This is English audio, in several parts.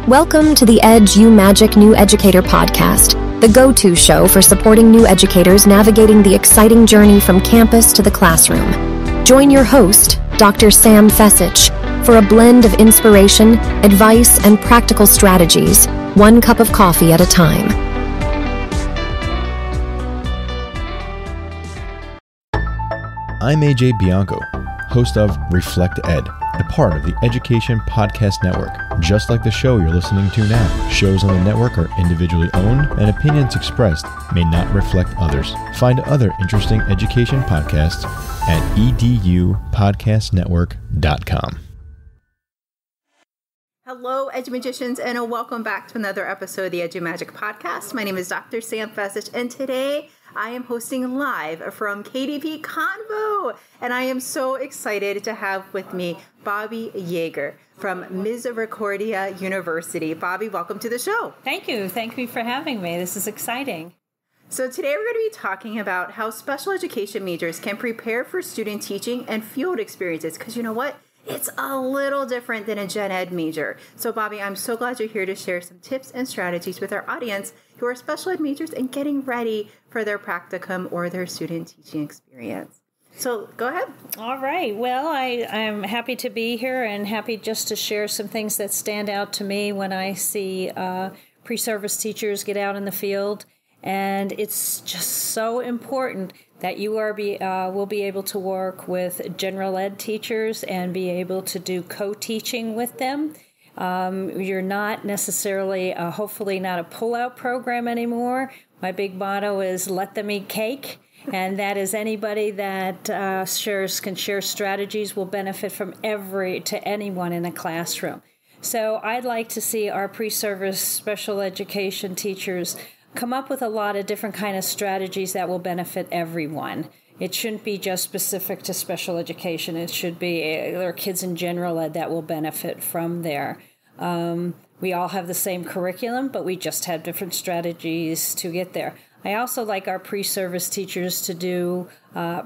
Welcome to the Edge You Magic New Educator podcast, the go-to show for supporting new educators navigating the exciting journey from campus to the classroom. Join your host, Dr. Sam Fessich, for a blend of inspiration, advice, and practical strategies, one cup of coffee at a time. I'm AJ Bianco, host of Reflect Ed, a part of the Education Podcast Network. Just like the show you're listening to now, shows on the network are individually owned and opinions expressed may not reflect others. Find other interesting education podcasts at edupodcastnetwork.com. Hello, Edumagicians, and welcome back to another episode of the Edu Magic Podcast. My name is Dr. Sam Fessich, and today I am hosting live from KDP Convo, and I am so excited to have with me Bobby Yeager from Misericordia University. Bobby, welcome to the show. Thank you. Thank you for having me. This is exciting. So today we're going to be talking about how special education majors can prepare for student teaching and field experiences, because you know what? It's a little different than a gen ed major. So Bobby, I'm so glad you're here to share some tips and strategies with our audience who are special ed majors and getting ready for their practicum or their student teaching experience. So go ahead. All right. Well, I'm happy to be here and happy just to share some things that stand out to me when I see pre-service teachers get out in the field. And it's just so important that you will be able to work with general ed teachers and be able to do co-teaching with them. You're not necessarily, hopefully not a pull-out program anymore. My big motto is let them eat cake, and that is anybody that can share strategies will benefit from to anyone in a classroom. So I'd like to see our pre-service special education teachers come up with a lot of different kind of strategies that will benefit everyone. It shouldn't be just specific to special education. It should be there are kids in general ed that will benefit from there. We all have the same curriculum, but we just have different strategies to get there. I also like our pre-service teachers to do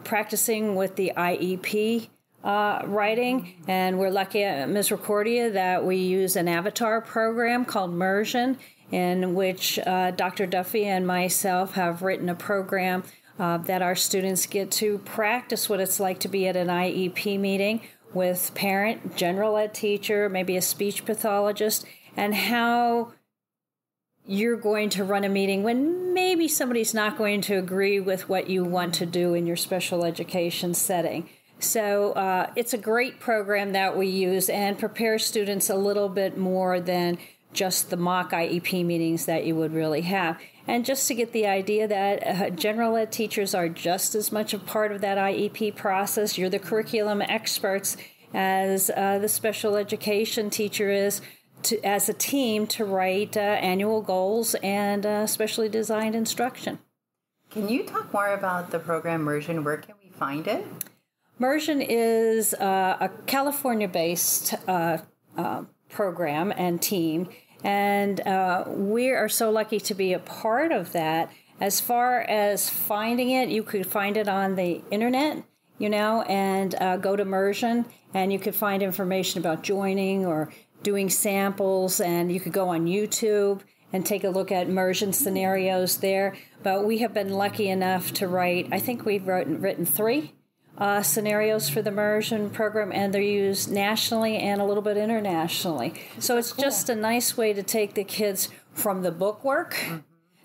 practicing with the IEP writing, and we're lucky at Misericordia that we use an avatar program called Immersion, in which Dr. Duffy and myself have written a program that our students get to practice what it's like to be at an IEP meeting with parent, general ed teacher, maybe a speech pathologist, and how you're going to run a meeting when maybe somebody's not going to agree with what you want to do in your special education setting. So it's a great program that we use and prepares students a little bit more than just the mock IEP meetings that you would really have. And just to get the idea that general ed teachers are just as much a part of that IEP process. You're the curriculum experts as the special education teacher is as a team to write annual goals and specially designed instruction. Can you talk more about the program Immersion? Where can we find it? Immersion is a California-based program and team, and we are so lucky to be a part of that. As far as finding it, you could find it on the internet, and go to Immersion, and you could find information about joining or doing samples, and you could go on YouTube and take a look at immersion scenarios there. But we have been lucky enough to write, I think we've written 3 scenarios for the immersion program, and they're used nationally and a little bit internationally. So it's just a nice way to take the kids from the book work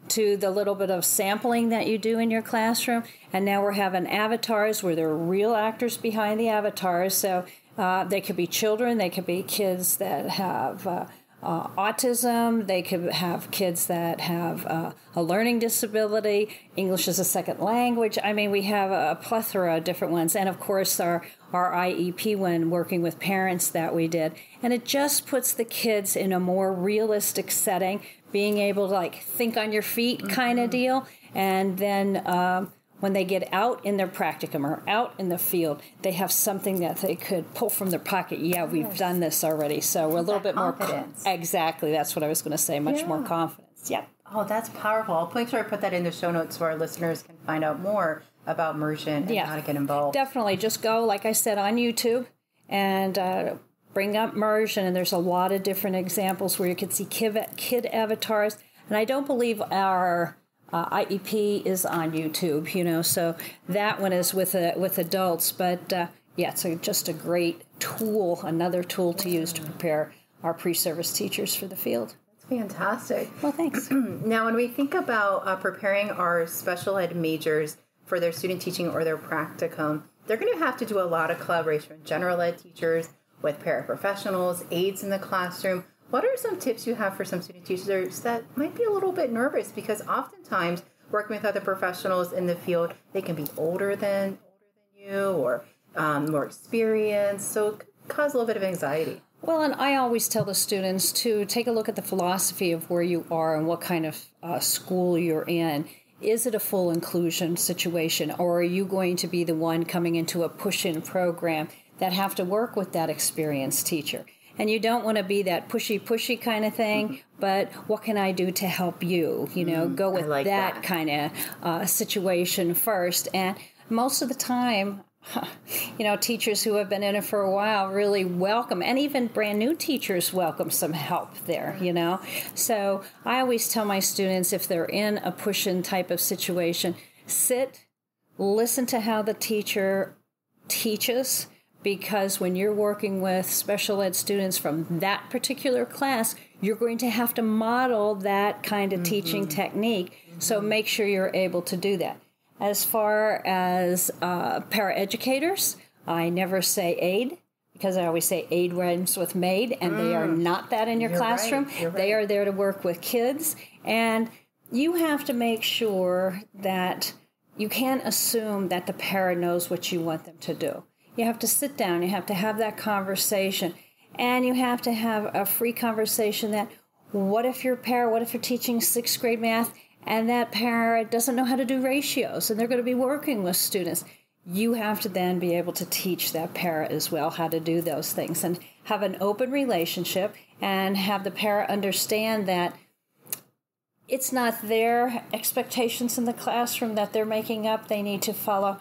to the little bit of sampling that you do in your classroom. And now we're having avatars where there are real actors behind the avatars. So they could be children, they could be kids that have autism, they could have kids that have a learning disability, English as a second language. I mean, we have a plethora of different ones. And of course, our IEP one working with parents that we did. And it just puts the kids in a more realistic setting, being able to think on your feet kind of deal. And then when they get out in their practicum or out in the field, they have something that they could pull from their pocket. Yeah, we've done this already. So we're a little bit confidence. More... Exactly. That's what I was going to say. Much more confidence. Yep. Oh, that's powerful. I'll make sure I put that in the show notes so our listeners can find out more about immersion and how to get involved. Definitely. Just go, like I said, on YouTube and bring up immersion, and there's a lot of different examples where you can see kid avatars. And I don't believe our IEP is on YouTube, so that one is with adults. But yeah, it's just a great tool, another tool to use to prepare our pre-service teachers for the field. That's fantastic. Well, thanks. Now, when we think about preparing our special ed majors for their student teaching or their practicum, they're going to have to do a lot of collaboration with general ed teachers, with paraprofessionals, aides in the classroom. What are some tips you have for some student teachers that might be a little bit nervous? Because oftentimes, working with other professionals in the field, they can be older than you or more experienced, so it could cause a little bit of anxiety. Well, and I always tell the students to take a look at the philosophy of where you are and what kind of school you're in. Is it a full inclusion situation, or are you going to be the one coming into a push-in program that have to work with that experienced teacher? And you don't want to be that pushy kind of thing, but what can I do to help you? Go with that kind of situation first. And most of the time, teachers who have been in it for a while really welcome, and even brand new teachers welcome some help there, So I always tell my students, if they're in a push-in type of situation, sit, listen to how the teacher teaches, because when you're working with special ed students from that particular class, you're going to have to model that kind of teaching technique. So make sure you're able to do that. As far as paraeducators, I never say aide, because I always say aide rhymes with maid, and they are not that in your classroom. Right. They are there to work with kids, and you have to make sure that you can't assume that the para knows what you want them to do. You have to sit down, you have to have that conversation, and you have to have a free conversation that, what if you're teaching 6th grade math, and that parent doesn't know how to do ratios, and they're going to be working with students. You have to then be able to teach that parent as well how to do those things, and have an open relationship, and have the parent understand that it's not their expectations in the classroom that they're making up. They need to follow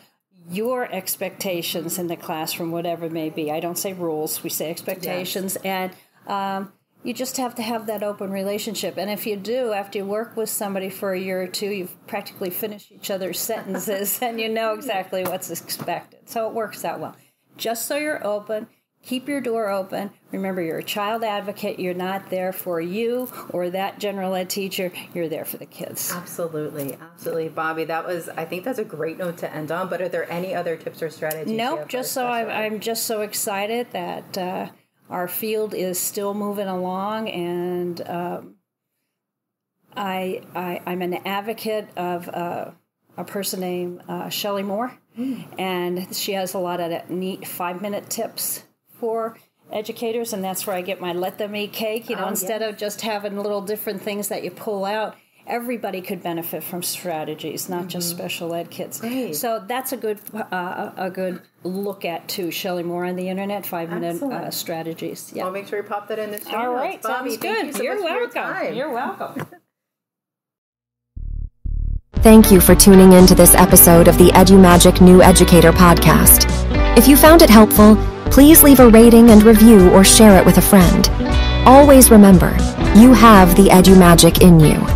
your expectations in the classroom, whatever it may be. I don't say rules, we say expectations. Yes. And you just have to have that open relationship. And if you do, after you work with somebody for a year or two, you've practically finished each other's sentences and you know exactly what's expected. So it works out well. Just so you're open, keep your door open. Remember, you're a child advocate. You're not there for you or that general ed teacher. You're there for the kids. Absolutely. Absolutely. Bobby, I think that's a great note to end on. But are there any other tips or strategies? Nope. I'm just so excited that our field is still moving along, and I'm an advocate of a person named Shelley Moore, and she has a lot of neat 5-minute tips for educators, and that's where I get my let them eat cake. Instead of just having little different things that you pull out, everybody could benefit from strategies, not just special ed kids. Great. So that's a good look at too. Shelley Moore on the internet, 5-minute strategies. Yeah. I'll make sure you pop that in the show All notes. right, Bobby, sounds thank good. you so You're much welcome. for your time. You're welcome. Thank you for tuning in to this episode of the EduMagic New Educator podcast. If you found it helpful, please leave a rating and review or share it with a friend. Always remember, you have the EduMagic in you.